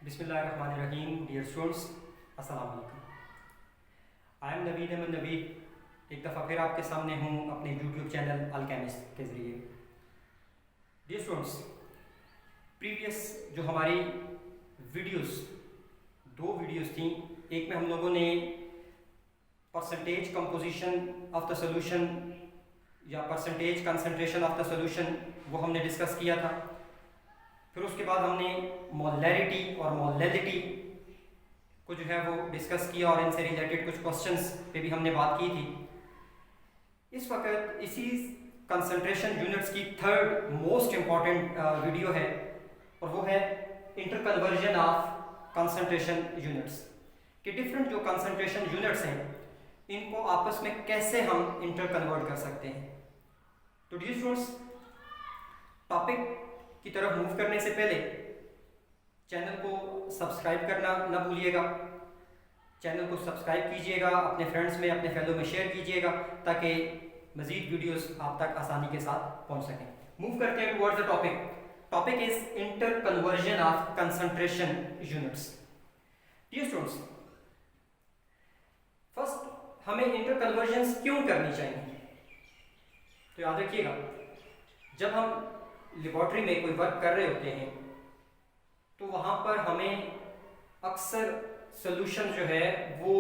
बिस्मिल्लाहिर्रहमानिर्रहीम। Dear students, अस्सलाम वालेकुम। I am Naveed Ahmed Naveed. एक दफ़ा फिर आपके सामने हूँ अपने यूट्यूब चैनल अल्केमिस्ट के ज़रिए। डियर स्टूडेंट्स, प्रीवियस जो हमारी दो वीडियोस थी, एक में हम लोगों ने percentage composition of the solution या percentage concentration of the solution वो हमने डिस्कस किया था। फिर उसके बाद हमने मोलैरिटी और मोलैलिटी को जो है वो डिस्कस किया और इनसे रिलेटेड कुछ क्वेश्चंस पे भी हमने बात की थी। इस वक्त इसी कंसंट्रेशन यूनिट्स की थर्ड मोस्ट इम्पॉर्टेंट वीडियो है और वो है इंटरकन्वर्जन ऑफ कंसंट्रेशन यूनिट्स कि डिफरेंट जो कंसंट्रेशन यूनिट्स हैं इनको आपस में कैसे हम इंटरकन्वर्ट कर सकते हैं। तो डियर स्टूडेंट्स, टॉपिक की तरफ मूव करने से पहले चैनल को सब्सक्राइब करना ना भूलिएगा। चैनल को सब्सक्राइब कीजिएगा, अपने फ्रेंड्स में, अपने फेलो में शेयर कीजिएगा ताकि मज़ीद वीडियोस आप तक आसानी के साथ पहुंच सकें। मूव करते हैं towards the topic. Topic is interconversion of concentration units. Dear students, first हमें इंटर कन्वर्जन क्यों करनी चाहिए? तो याद रखिएगा, जब हम लेबॉर्ट्री में कोई वर्क कर रहे होते हैं तो वहाँ पर हमें अक्सर सोल्यूशन जो है वो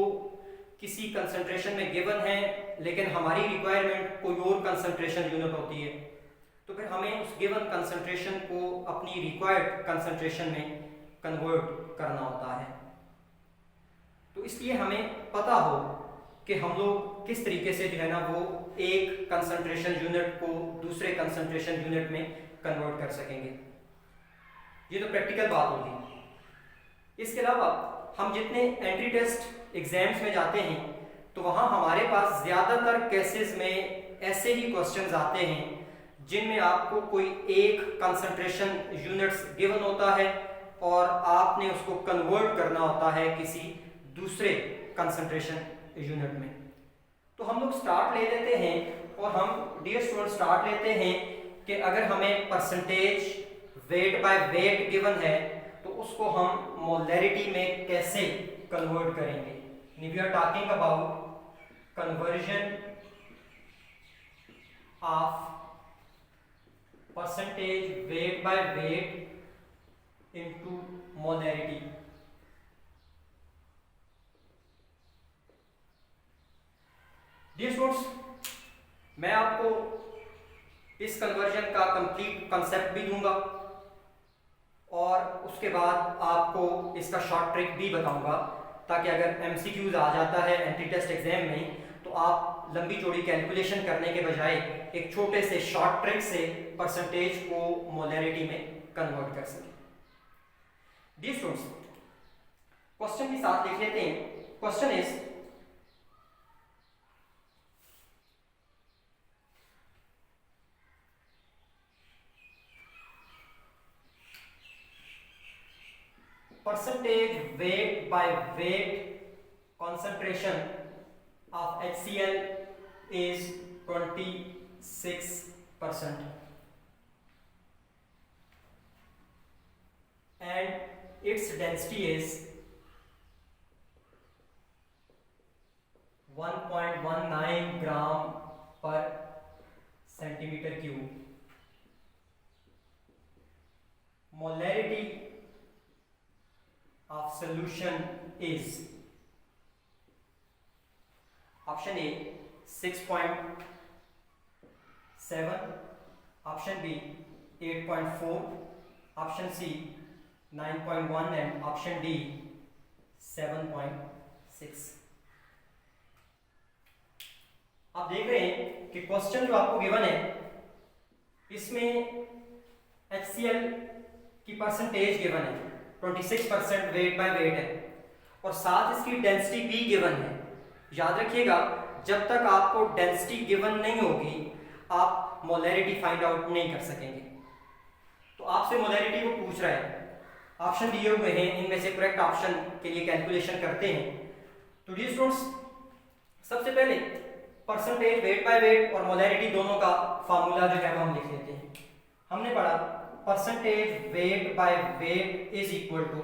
किसी कंसंट्रेशन में गिवन है, लेकिन हमारी रिक्वायरमेंट कोई और कंसंट्रेशन यूनिट होती है। तो फिर हमें उस गिवन कंसंट्रेशन को अपनी रिक्वायर्ड कंसंट्रेशन में कन्वर्ट करना होता है। तो इसलिए हमें पता हो कि हम लोग किस तरीके से जो है ना वो एक कंसंट्रेशन यूनिट को दूसरे कंसंट्रेशन यूनिट में कन्वर्ट कर सकेंगे। ये तो प्रैक्टिकल बात होगी। इसके अलावा हम जितने एंट्री टेस्ट एग्जाम्स में जाते हैं तो वहाँ हमारे पास ज़्यादातर केसेस में ऐसे ही क्वेश्चंस आते हैं जिनमें आपको कोई एक कंसंट्रेशन यूनिट्स गिवन होता है और आपने उसको कन्वर्ट करना होता है किसी दूसरे कंसंट्रेशन यूनिट में। तो हम लोग स्टार्ट ले लेते हैं और हम डियर स्टूडेंट स्टार्ट लेते हैं कि अगर हमें percentage weight by weight given है तो उसको हम मोलैरिटी में कैसे कन्वर्ट करेंगे। We are talking about conversion of percentage weight by weight into molarity. Dear students, मैं आपको इस कन्वर्जन का कंप्लीट कंसेप्ट भी दूंगा और उसके बाद आपको इसका शॉर्ट ट्रिक भी बताऊंगा ताकि अगर एमसीक्यूज आ जाता है एंट्री टेस्ट एग्जाम में तो आप लंबी चौड़ी कैलकुलेशन करने के बजाय एक छोटे से शॉर्ट ट्रिक से परसेंटेज को मोलैरिटी में कन्वर्ट कर सकें। डियर स्टूडेंट्स, क्वेश्चन भी साथ लिख लेते हैं। Question is percentage weight by weight concentration of HCl is 26% and its density is 1.19 gram per centimeter cube. Molarity of solution is option A 6.7, option B 8.4, option C 9.1 and option D 7.6। आप देख रहे हैं कि question जो आपको given है इसमें HCl की परसेंटेज गिवन है 26% वेट बाय वेट है और साथ इसकी डेंसिटी भी गिवन है। याद रखिएगा, जब तक आपको डेंसिटी गिवन नहीं होगी आप मोलैरिटी फाइंड आउट नहीं कर सकेंगे। तो आपसे मोलैरिटी को पूछ रहा है, ऑप्शन दिए हुए हैं, इनमें से करेक्ट ऑप्शन के लिए कैलकुलेशन करते हैं। तो डियर स्टूडेंट्स, सबसे पहले परसेंटेज वेट बाय वेट और मोलैरिटी दोनों का फार्मूला जो है वो हम लिख लेते हैं। हमने पढ़ा percentage weight by weight is equal to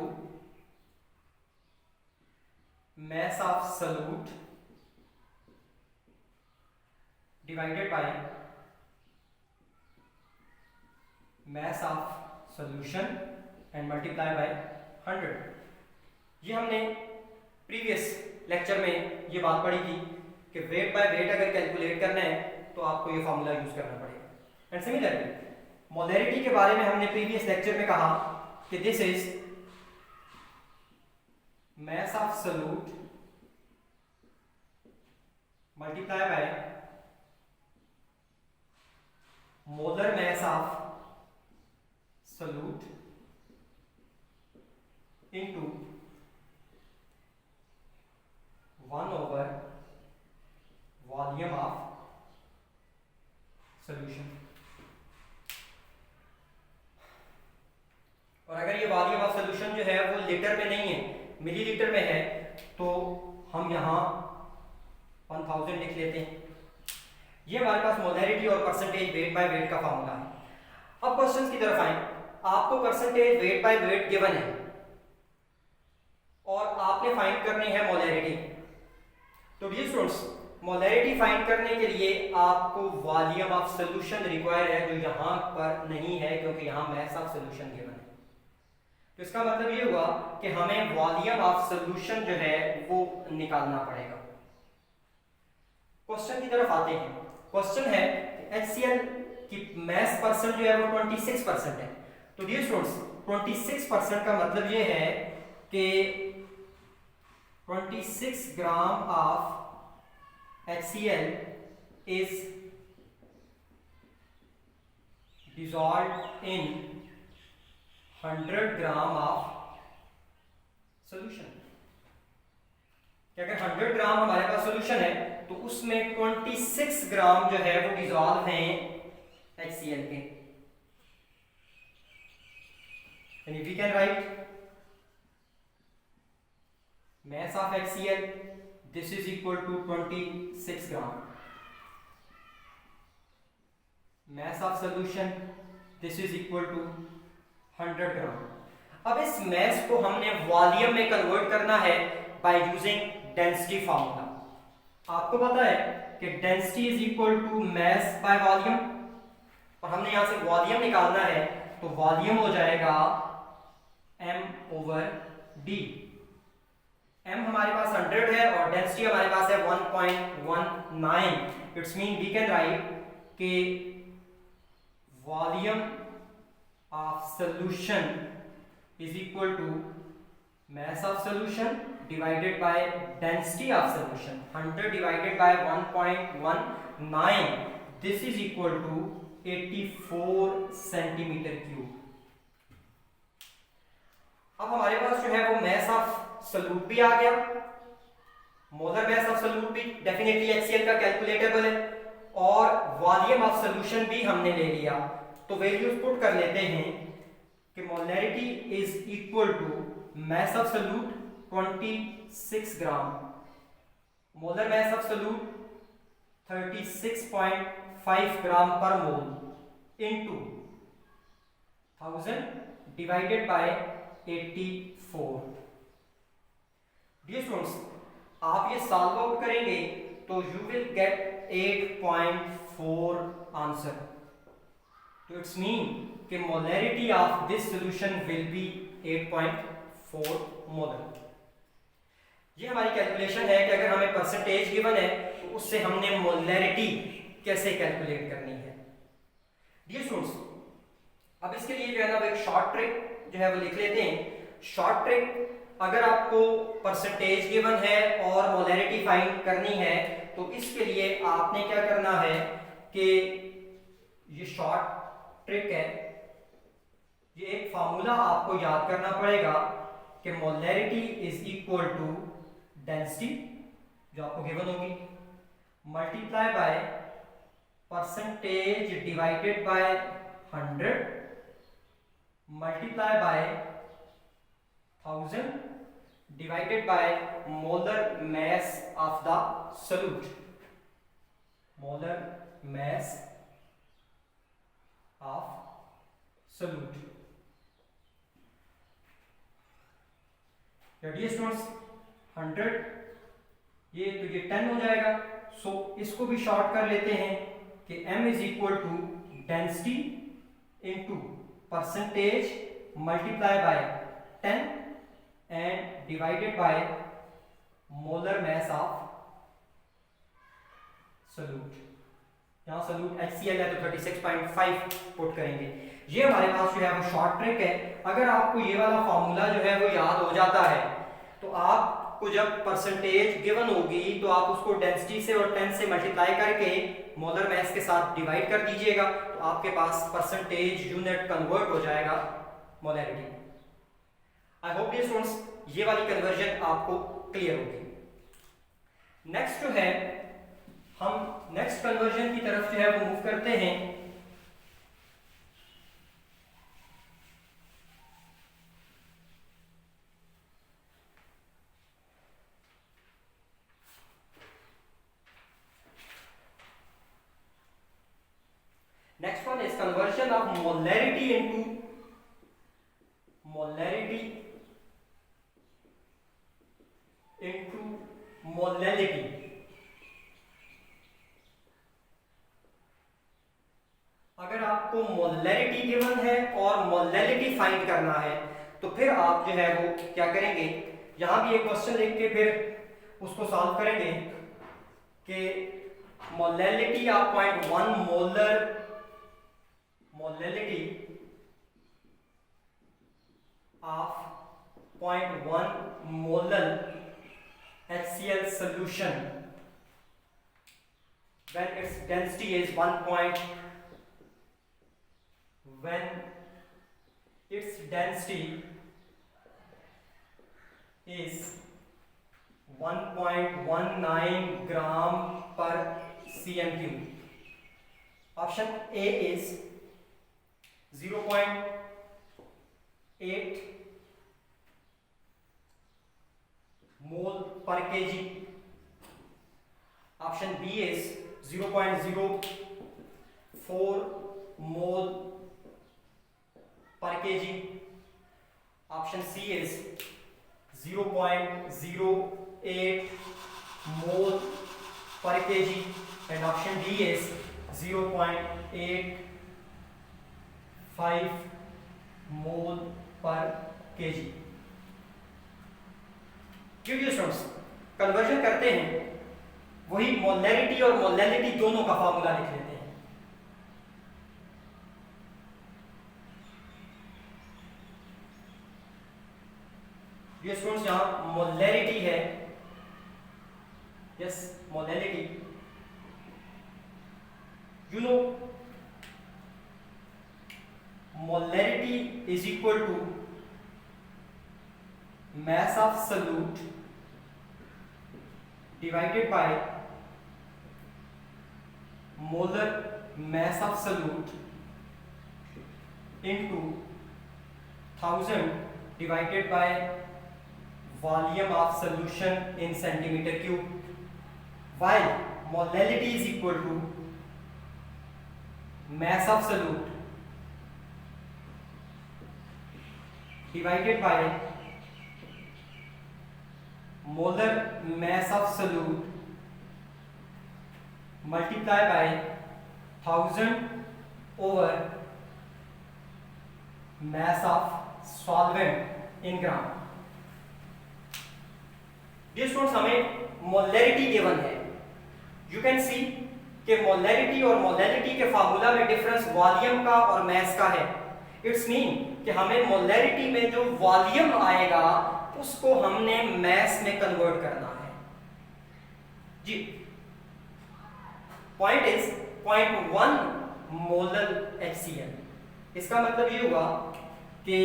mass of solute divided by mass of solution and multiply by 100। ये हमने प्रीवियस लेक्चर में ये बात पढ़ी थी कि वेट बाय वेट अगर कैलकुलेट करना है तो आपको ये फॉर्मूला यूज करना पड़ेगा। एंड सिमिलरली मोलैरिटी के बारे में हमने प्रीवियस लेक्चर में कहा कि this is mass of solute multiply by molar mass of solute into 1 over volume of solution। और अगर ये वॉल्यूम ऑफ सोल्यूशन जो है वो लीटर में नहीं है, मिलीलीटर में है, तो हम यहाँ 1000 लिख लेते हैं। ये हमारे पास मोलैरिटी और परसेंटेज वेट बाय वेट का फार्मूला है। अब क्वेश्चंस की तरफ आए। आपको percentage weight by weight given है और आपने फाइंड करनी है मोलैरिटी। तो डियर स्टूडेंट्स, मोलैरिटी फाइंड करने के लिए आपको वॉल्यूम ऑफ सोल्यूशन रिक्वायर है, जो यहाँ पर नहीं है क्योंकि यहाँ मास ऑफ सोल्यूशन गिवन है। तो इसका मतलब ये हुआ कि हमें वॉल्यूम ऑफ सोल्यूशन जो है वो निकालना पड़ेगा। क्वेश्चन की तरफ आते हैं। क्वेश्चन है HCl की मास परसेंट जो है वो 26% है। तो डियर स्टूडेंट्स, 26% का मतलब ये है कि 26 gram of HCl is dissolved in 100 gram of solution. अगर 100 ग्राम हमारे पास सोल्यूशन है तो उसमें 26 ग्राम जो है वो डिसॉल्व हैं HCl के। यानी we can write mass of HCl, this is equal to 26 gram. mass of solution, this is equal to 100 gram. अब इस mass को हमने वॉल्यूम में कन्वर्ट करना है बाय यूजिंग डेंसिटी फार्मूला। आपको पता है कि density is equal to mass by volume, और हमने यहां से वॉल्यूम निकालना है तो वॉल्यूम हो जाएगा m/d। m हमारे पास 100 है और डेंसिटी हमारे पास है 1.19। It's mean we can write कि volume of solution is equal to mass of solution divided by density of solution। 100 divided by 1.19, this is equal to 84 centimetre cube. अब हमारे पास जो है वो mass of solute भी आ गया, मोलर mass of solute भी definitely HCl का कैलकुलेटेबल है, और वॉल्यूम ऑफ सोल्यूशन भी हमने ले लिया। तो वैल्यूज पुट कर लेते हैं कि molarity is equal to mass of solute 26 gram, molar mass of solute 36.5 gram per mole into 1000 divided by 84। Dear students, आप ये सॉल्व आउट करेंगे तो यू विल गेट 8.4 आंसर। तो इट्स मीन कि molarity of this solution will be 8.4 molar. ये हमारी calculation है कि अगर हमें परसेंटेज गिवन है तो उससे हमने मोलैरिटी कैसे कैलकुलेट करनी है। डियर स्टूडेंट्स, अब इसके लिए जो है ना वो एक शॉर्ट ट्रिक जो है वो लिख लेते हैं। शॉर्ट ट्रिक, अगर आपको परसेंटेज गिवन है और मोलैरिटी फाइंड करनी है तो इसके लिए आपने क्या करना है कि ये शॉर्ट ट्रिक है, ये एक फार्मूला आपको याद करना पड़ेगा कि molarity is equal to density जो आपको गिवन होगी multiply by percentage divided by 100 multiply by 1000 divided by molar mass of the solute, molar mass of solute। Dear students, 100, ये तो ये 10 हो जाएगा। सो इसको भी शॉर्ट कर लेते हैं कि m is equal to density into percentage multiply by 10 and divided by molar mass of solute. यहाँ सॉल्यूट HCl है तो 36.5 पुट करेंगे। ये हमारे पास जो है वो शॉर्ट ट्रिक है। अगर आपको ये वाला फार्मूला जो है वो याद हो जाता है तो आपको जब परसेंटेज गिवन होगी तो आप उसको डेंसिटी से और 10 से मल्टीप्लाई करके मोलर मास के साथ डिवाइड कर दीजिएगा तो आपके पास परसेंटेज यूनिट कन्वर्ट हो जाएगा molarity. I hope dear students ये वाली कन्वर्जन आपको क्लियर होगी। नेक्स्ट जो है हम नेक्स्ट कन्वर्जन की तरफ जो है वो मूव करते हैं। Next one is conversion of molarity into molality. अगर आपको मोलैरिटी गिवन है और मोलैलिटी फाइंड करना है तो फिर आप जो है वो क्या करेंगे, यहां भी एक क्वेश्चन लिख के फिर उसको सॉल्व करेंगे कि molality of 0.1 molar molality of 0.1 molar HCl solution when its density is when its density is 1.19 gram per cm cube. Option A is 0.8 mole per kg. Option B is 0.04 mole per kg. Option C is 0.08 mole per kg and option D is 0.85 mole per kg. क्योंकि students conversion करते हैं वही molarity और molality दोनों का formula लिख लेते हैं। ये स्टूडेंट्स यहां मोलैरिटी है, yes molality, you know molarity is equal to mass of solute divided by molar mass of solute into 1000 divided by volume of solution in centimeter cube, while molality is equal to mass of solute divided by molar mass of solute multiply by 1000 over mass of solvent in gram. Dear students हमें molarity given है, you can see कि molarity और molality के formula में difference volume का और mass का है। इट्स मीन कि हमें molarity में जो वॉल्यूम आएगा उसको हमने mass में कन्वर्ट करना है जी। पॉइंट इज 0.1 मोलर HCl, इसका मतलब ये हुआ कि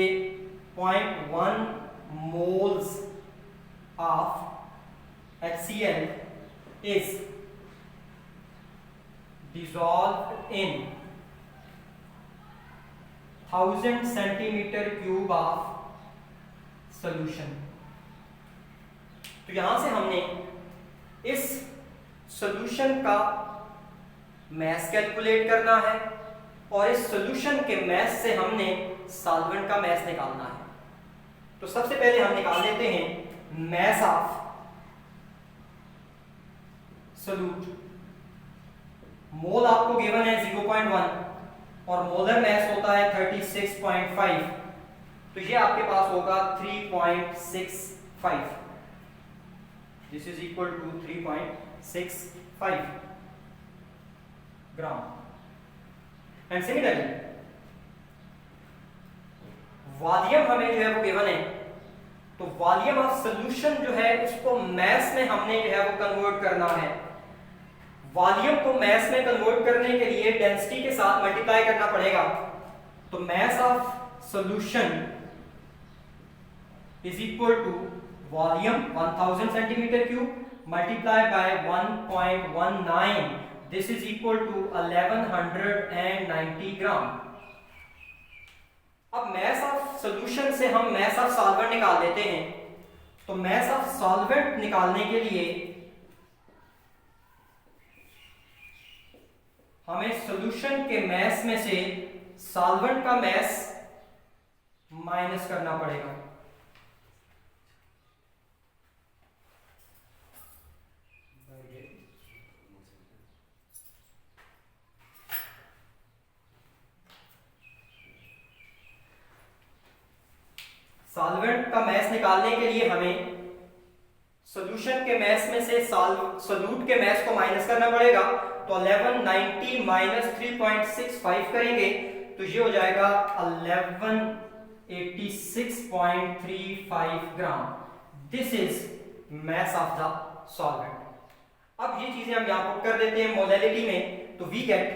0.1 moles of HCl is dissolved in 1000 centimeter cube of solution. तो यहां से हमने इस सॉल्यूशन का मास कैलकुलेट करना है और इस सॉल्यूशन के मास से हमने सॉल्वेंट का मास निकालना है। तो सबसे पहले हम निकाल लेते हैं मास ऑफ सोल्यूट। मोल आपको गिवन है 0.1 और मोलर मैस होता है 36.5, तो ये आपके पास होगा 3.65। This is equal to 3.65 gram. And similarly volume हमें जो है वो गिवन है, तो वॉल्यूम ऑफ सॉल्यूशन जो है उसको मैस में हमने जो है वो कन्वर्ट करना है। वॉल्यूम को मैस में कन्वर्ट करने के लिए डेंसिटी के साथ मल्टीप्लाई करना पड़ेगा। तो mass of solution is equal to volume 1000 centimetre cube multiply by 1.19, this is equal to 1190 gram. अब मैस ऑफ सॉल्यूशन से हम मैस ऑफ सॉल्वेंट निकाल लेते हैं। तो मैस ऑफ सॉल्वेंट निकालने के लिए हमें सॉल्यूशन के मैस में से सॉल्वेंट का मैस माइनस करना पड़ेगा। सॉल्वेंट का मैस निकालने के लिए हमें सॉल्यूशन के मैस में से सोल्यूट के मैस को माइनस करना पड़ेगा। तो 1190 माइनस 3.65 करेंगे तो ये हो जाएगा 1186.35 gram. This is mass of the solvent. अब ये चीजें हम यहां पुट कर देते हैं मोलैलिटी में, तो वी गेट